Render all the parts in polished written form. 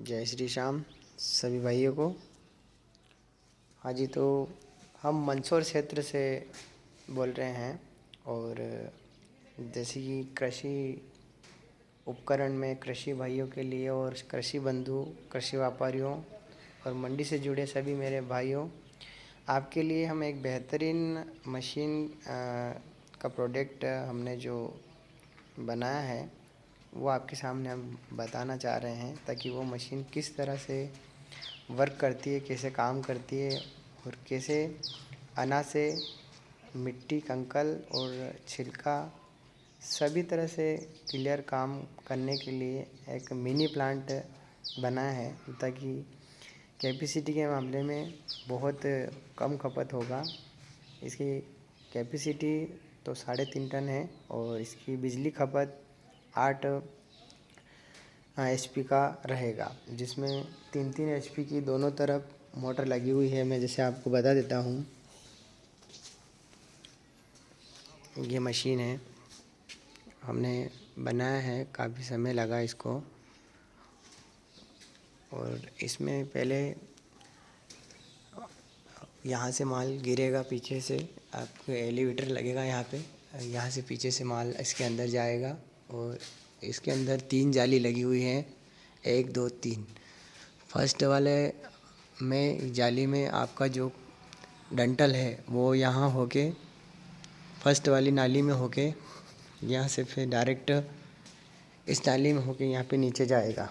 जय श्री श्याम सभी भाइयों को। हाँ जी, तो हम मंदसौर क्षेत्र से बोल रहे हैं और जैसे कि कृषि उपकरण में कृषि भाइयों के लिए और कृषि बंधु, कृषि व्यापारियों और मंडी से जुड़े सभी मेरे भाइयों, आपके लिए हम एक बेहतरीन मशीन का प्रोडक्ट हमने जो बनाया है वो आपके सामने हम बताना चाह रहे हैं, ताकि वो मशीन किस तरह से वर्क करती है, कैसे काम करती है और कैसे अनाज से मिट्टी, कंकल और छिलका सभी तरह से क्लियर काम करने के लिए एक मिनी प्लांट बनाया है, ताकि कैपेसिटी के मामले में बहुत कम खपत होगा। इसकी कैपेसिटी तो 3.5 टन है और इसकी बिजली खपत 8 HP का रहेगा, जिसमें 3 HP की दोनों तरफ मोटर लगी हुई है। मैं जैसे आपको बता देता हूँ, ये मशीन है, हमने बनाया है, काफ़ी समय लगा इसको। और इसमें पहले यहाँ से माल गिरेगा, पीछे से आपको एलिवेटर लगेगा यहाँ पे, यहाँ से पीछे से माल इसके अंदर जाएगा और इसके अंदर 3 जाली लगी हुई हैं, 1 2 3। फर्स्ट वाले में जाली में आपका जो डंठल है वो यहाँ होके फर्स्ट वाली नाली में होके यहाँ से फिर डायरेक्ट इस नाली में होके यहाँ पे नीचे जाएगा,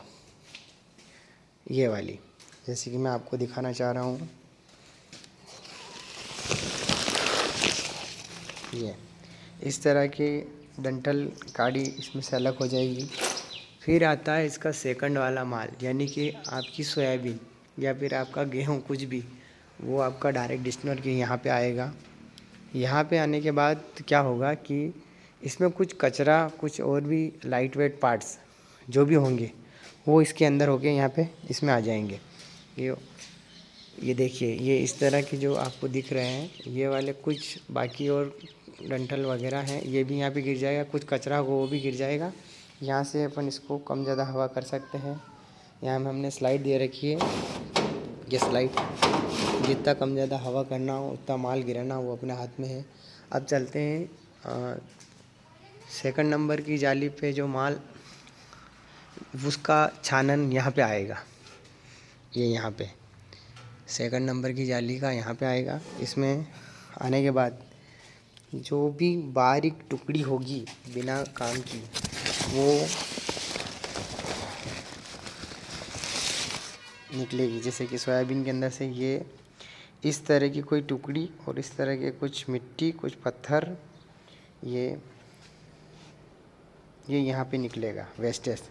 ये वाली। जैसे कि मैं आपको दिखाना चाह रहा हूँ, ये इस तरह की डंठल काड़ी इसमें से अलग हो जाएगी। फिर आता है इसका सेकंड वाला माल, यानी कि आपकी सोयाबीन या फिर आपका गेहूँ, कुछ भी, वो आपका डायरेक्ट डिस्टनर के यहाँ पे आएगा। यहाँ पे आने के बाद क्या होगा कि इसमें कुछ कचरा, कुछ और भी लाइट वेट पार्ट्स जो भी होंगे वो इसके अंदर होके यहाँ पे इसमें आ जाएंगे। ये देखिए, ये इस तरह की जो आपको दिख रहे हैं, ये वाले कुछ बाकी और डंठल वगैरह हैं, ये भी यहाँ पे गिर जाएगा। कुछ कचरा हो वो भी गिर जाएगा। यहाँ से अपन इसको कम ज़्यादा हवा कर सकते हैं। यहाँ में हमने स्लाइड दे रखी है, ये स्लाइड जितना कम ज़्यादा हवा करना हो, उतना माल गिराना वो अपने हाथ में है। अब चलते हैं सेकंड नंबर की जाली पे, जो माल उसका छानन यहाँ पे आएगा। ये यहाँ पे सेकंड नंबर की जाली का यहाँ पे आएगा। इसमें आने के बाद जो भी बारीक टुकड़ी होगी बिना काम की, वो निकलेगी। जैसे कि सोयाबीन के अंदर से ये इस तरह की कोई टुकड़ी और इस तरह के कुछ मिट्टी, कुछ पत्थर, ये यहाँ पे निकलेगा वेस्टेज।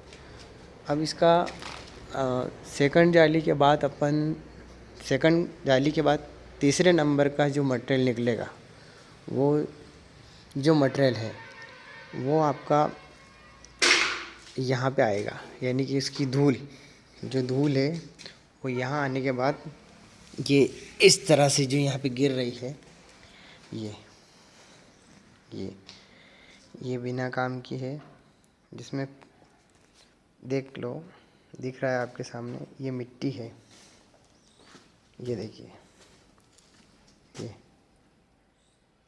अब इसका सेकंड जाली के बाद तीसरे नंबर का जो मटेरियल निकलेगा, वो जो मटेरियल है वो आपका यहाँ पे आएगा, यानी कि इसकी जो धूल है वो यहाँ आने के बाद ये इस तरह से जो यहाँ पे गिर रही है, ये बिना काम की है। जिसमें देख लो, दिख रहा है आपके सामने, ये मिट्टी है, ये देखिए,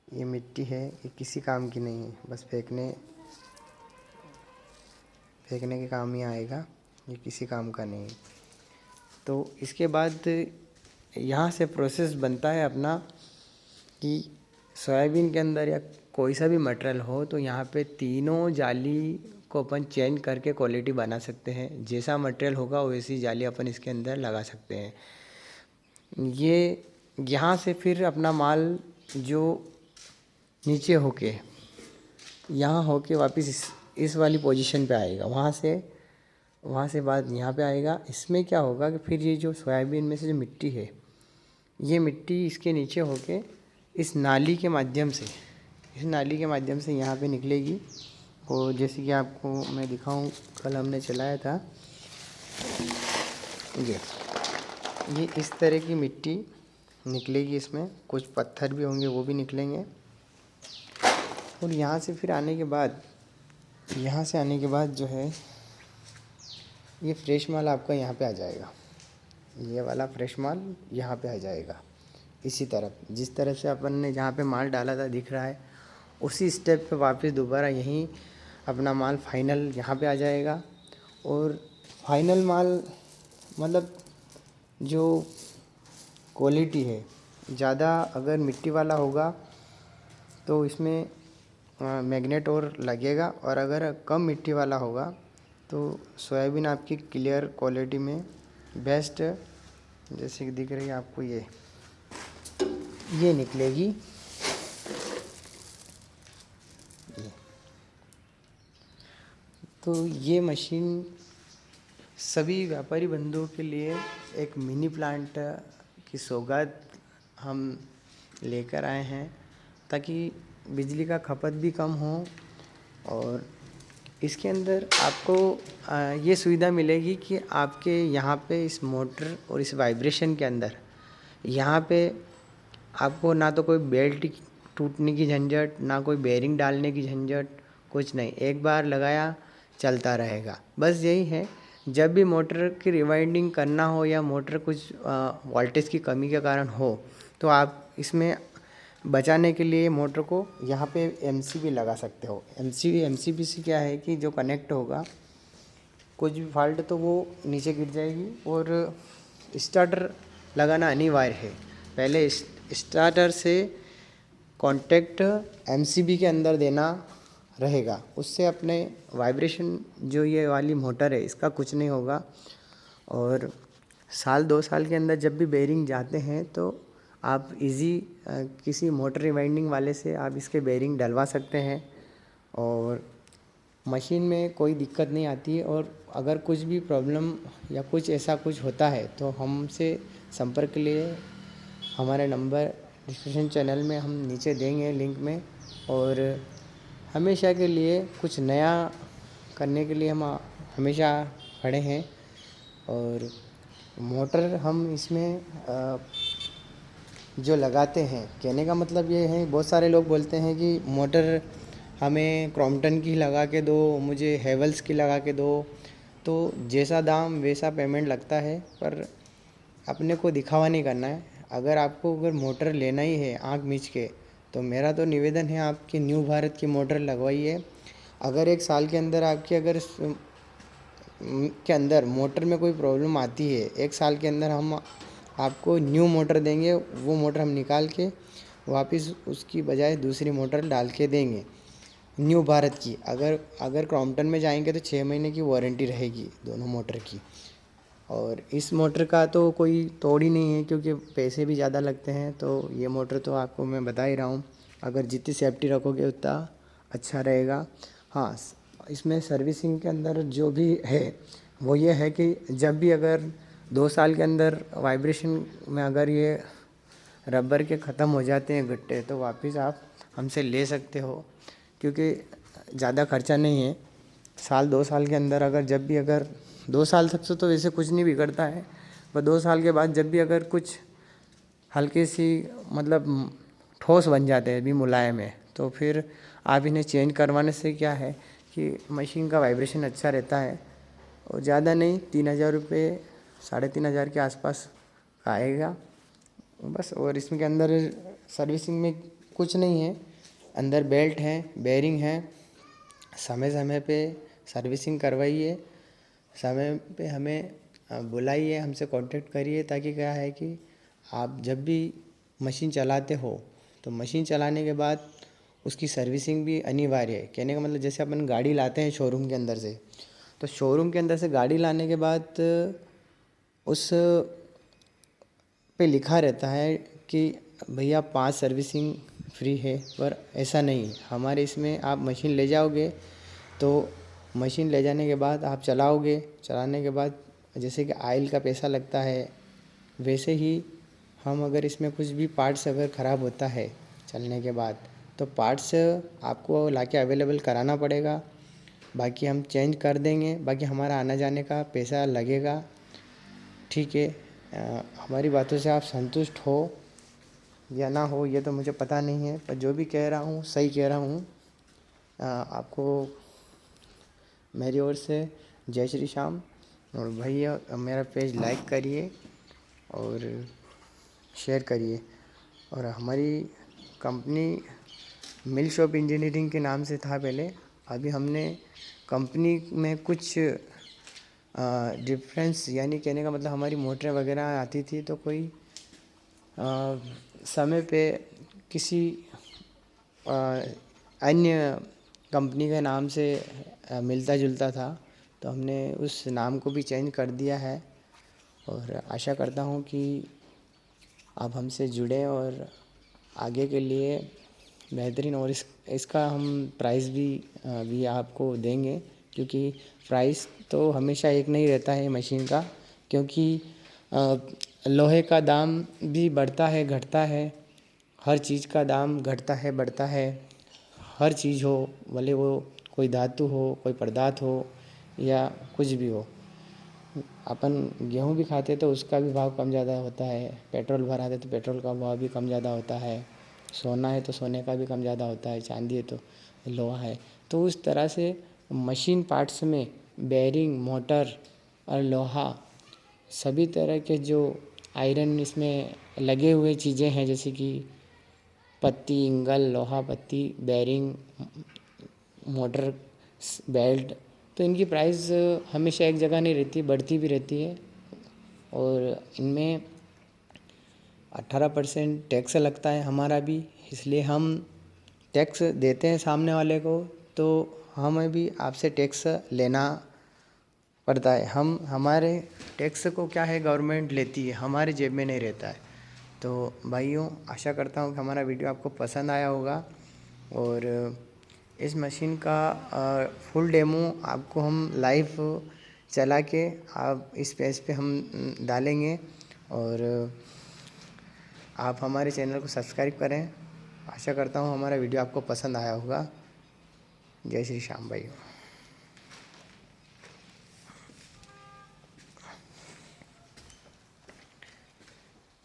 ये मिट्टी है, ये किसी काम की नहीं है, बस फेंकने के काम ही आएगा, ये किसी काम का नहीं है। तो इसके बाद यहाँ से प्रोसेस बनता है अपना कि सोयाबीन के अंदर या कोई सा भी मटेरियल हो, तो यहाँ पे तीनों जाली को अपन चेंज करके क्वालिटी बना सकते हैं। जैसा मटेरियल होगा वैसी जाली अपन इसके अंदर लगा सकते हैं। ये यहाँ से फिर अपना माल जो नीचे होके यहाँ होके वापस इस वाली पोजीशन पे आएगा, वहाँ से बाद यहाँ पे आएगा। इसमें क्या होगा कि फिर ये जो सोयाबीन में से जो मिट्टी है, ये मिट्टी इसके नीचे होके इस नाली के माध्यम से यहाँ पे निकलेगी। और जैसे कि आपको मैं दिखाऊं, कल हमने चलाया था, ये इस तरह की मिट्टी निकलेगी। इसमें कुछ पत्थर भी होंगे, वो भी निकलेंगे। और यहाँ से फिर आने के बाद जो है, ये फ्रेश माल आपका यहाँ पे आ जाएगा, ये वाला फ्रेश माल यहाँ पे आ जाएगा। इसी तरफ जिस तरह से अपन ने जहाँ पे माल डाला था दिख रहा है, उसी स्टेप पे वापस दोबारा यहीं अपना माल फाइनल यहाँ पे आ जाएगा। और फाइनल माल मतलब जो क्वालिटी है, ज़्यादा अगर मिट्टी वाला होगा तो इसमें मैग्नेट और लगेगा, और अगर कम मिट्टी वाला होगा तो सोयाबीन आपकी क्लियर क्वालिटी में बेस्ट, जैसे कि दिख रही है आपको ये निकलेगी। तो ये मशीन सभी व्यापारी बंधुओं के लिए एक मिनी प्लांट की सौगात हम लेकर आए हैं, ताकि बिजली का खपत भी कम हो। और इसके अंदर आपको ये सुविधा मिलेगी कि आपके यहाँ पे इस मोटर और इस वाइब्रेशन के अंदर यहाँ पे आपको ना तो कोई बेल्ट टूटने की झंझट, ना कोई बेरिंग डालने की झंझट, कुछ नहीं। एक बार लगाया चलता रहेगा। बस यही है, जब भी मोटर की रिवाइंडिंग करना हो या मोटर कुछ वोल्टेज की कमी के कारण हो, तो आप इसमें बचाने के लिए मोटर को यहाँ पे एमसीबी लगा सकते हो। एमसीबी से क्या है कि जो कनेक्ट होगा, कुछ भी फॉल्ट तो वो नीचे गिर जाएगी। और स्टार्टर लगाना अनिवार्य है। पहले स्टार्टर से कांटेक्ट एमसीबी के अंदर देना रहेगा, उससे अपने वाइब्रेशन जो ये वाली मोटर है इसका कुछ नहीं होगा। और साल 2 साल के अंदर जब भी बेरिंग जाते हैं तो आप किसी मोटर रिवाइंडिंग वाले से आप इसके बेरिंग डलवा सकते हैं, और मशीन में कोई दिक्कत नहीं आती है। और अगर कुछ भी प्रॉब्लम या कुछ ऐसा कुछ होता है तो हमसे संपर्क के लिए हमारा नंबर डिस्क्रिप्शन चैनल में हम नीचे देंगे लिंक में। और हमेशा के लिए कुछ नया करने के लिए हम हमेशा खड़े हैं। और मोटर हम इसमें जो लगाते हैं, कहने का मतलब ये है, बहुत सारे लोग बोलते हैं कि मोटर हमें क्रॉम्पटन की लगा के दो, मुझे हेवल्स की लगा के दो। तो जैसा दाम वैसा पेमेंट लगता है, पर अपने को दिखावा नहीं करना है। अगर मोटर लेना ही है आँख मीच के, तो मेरा तो निवेदन है आपकी न्यू भारत की मोटर लगवाइए। अगर 1 साल के अंदर के अंदर मोटर में कोई प्रॉब्लम आती है, 1 साल के अंदर हम आपको न्यू मोटर देंगे। वो मोटर हम निकाल के वापस उसकी बजाय दूसरी मोटर डाल के देंगे न्यू भारत की। अगर क्रॉम्पटन में जाएंगे तो 6 महीने की वारंटी रहेगी दोनों मोटर की। और इस मोटर का तो कोई तोड़ ही नहीं है, क्योंकि पैसे भी ज़्यादा लगते हैं। तो ये मोटर तो आपको मैं बता ही रहा हूँ, अगर जितनी सेफ्टी रखोगे उतना अच्छा रहेगा। हाँ, इसमें सर्विसिंग के अंदर जो भी है वो ये है कि जब भी अगर 2 साल के अंदर वाइब्रेशन में अगर ये रबर के ख़त्म हो जाते हैं गट्टे, तो वापस आप हमसे ले सकते हो, क्योंकि ज़्यादा खर्चा नहीं है। 2 साल के अंदर अगर 2 साल तक तो वैसे कुछ नहीं बिगड़ता है, पर 2 साल के बाद जब भी अगर कुछ हल्की सी मतलब ठोस बन जाते हैं, भी मुलायम है, तो फिर आप इन्हें चेंज करवाने से क्या है कि मशीन का वाइब्रेशन अच्छा रहता है। और ज़्यादा नहीं, 3,000 रुपये 3,500 के आसपास आएगा बस। और इसके अंदर सर्विसिंग में कुछ नहीं है, अंदर बेल्ट है, बेरिंग है। समय समय पे सर्विसिंग करवाइए, समय पे हमें बुलाइए, हमसे कांटेक्ट करिए, ताकि क्या है कि आप जब भी मशीन चलाते हो तो मशीन चलाने के बाद उसकी सर्विसिंग भी अनिवार्य है। कहने का मतलब जैसे अपन गाड़ी लाते हैं शोरूम के अंदर से, तो शोरूम के अंदर से गाड़ी लाने के बाद उस पे लिखा रहता है कि भैया 5 सर्विसिंग फ्री है, पर ऐसा नहीं है हमारे इसमें। आप मशीन ले जाओगे तो मशीन ले जाने के बाद आप चलाओगे, चलाने के बाद जैसे कि ऑयल का पैसा लगता है, वैसे ही हम अगर इसमें कुछ भी पार्ट्स अगर ख़राब होता है चलने के बाद, तो पार्ट्स आपको लाके अवेलेबल कराना पड़ेगा। बाकी हम चेंज कर देंगे, बाकी हमारा आना जाने का पैसा लगेगा। ठीक है, हमारी बातों से आप संतुष्ट हो या ना हो ये तो मुझे पता नहीं है, पर जो भी कह रहा हूँ सही कह रहा हूँ। आपको मेरी ओर से जय श्री श्याम। और भैया मेरा पेज लाइक करिए और शेयर करिए। और हमारी कंपनी मिल शॉप इंजीनियरिंग के नाम से था पहले, अभी हमने कंपनी में कुछ डिफरेंस, यानी कहने का मतलब हमारी मोटरें वगैरह आती थी तो कोई समय पे किसी अन्य कंपनी के नाम से मिलता जुलता था, तो हमने उस नाम को भी चेंज कर दिया है। और आशा करता हूँ कि आप हमसे जुड़ें और आगे के लिए बेहतरीन, और इसका हम प्राइस भी आपको देंगे, क्योंकि प्राइस तो हमेशा एक नहीं रहता है मशीन का, क्योंकि लोहे का दाम भी बढ़ता है घटता है, हर चीज़ का दाम घटता है बढ़ता है। हर चीज़ हो, भले वो कोई धातु हो, कोई पदार्थ हो या कुछ भी हो। अपन गेहूँ भी खाते तो उसका भी भाव कम ज़्यादा होता है, पेट्रोल भराते तो पेट्रोल का भाव भी कम ज़्यादा होता है, सोना है तो सोने का भी कम ज़्यादा होता है, चांदी है तो लोहा है। तो उस तरह से मशीन पार्ट्स में बेरिंग, मोटर और लोहा, सभी तरह के जो आयरन इसमें लगे हुए चीज़ें हैं, जैसे कि पत्ती, इंगल, लोहा पत्ती, बेरिंग, मोटर, बेल्ट, तो इनकी प्राइस हमेशा एक जगह नहीं रहती, बढ़ती भी रहती है। और इनमें 18% टैक्स लगता है हमारा भी, इसलिए हम टैक्स देते हैं सामने वाले को, तो हमें भी आपसे टैक्स लेना पड़ता है। हमारे टैक्स को क्या है, गवर्नमेंट लेती है, हमारे जेब में नहीं रहता है। तो भाइयों, आशा करता हूँ कि हमारा वीडियो आपको पसंद आया होगा, और इस मशीन का फुल डेमो आपको हम लाइव चला के आप इस पेज पे हम डालेंगे, और आप हमारे चैनल को सब्सक्राइब करें। आशा करता हूँ हमारा वीडियो आपको पसंद आया होगा। जय श्री श्याम भाइयों।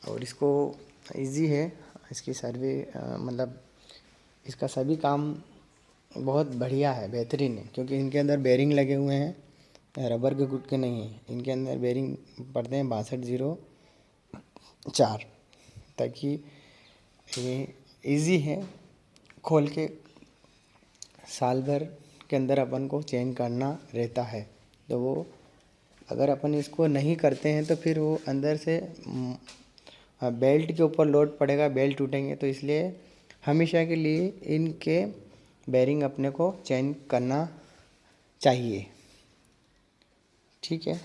और इसको इजी है, इसकी सर्वे मतलब इसका सभी काम बहुत बढ़िया है, बेहतरीन है, क्योंकि इनके अंदर बेरिंग लगे हुए हैं, रबर के गुटके नहीं हैं, इनके अंदर बेरिंग पड़ते हैं 6204, ताकि ये इजी है, खोल के साल भर के अंदर अपन को चेंज करना रहता है। तो वो अगर अपन इसको नहीं करते हैं तो फिर वो अंदर से बेल्ट के ऊपर लोड पड़ेगा, बेल्ट टूटेंगे, तो इसलिए हमेशा के लिए इनके बेरिंग अपने को चेंज करना चाहिए। ठीक है।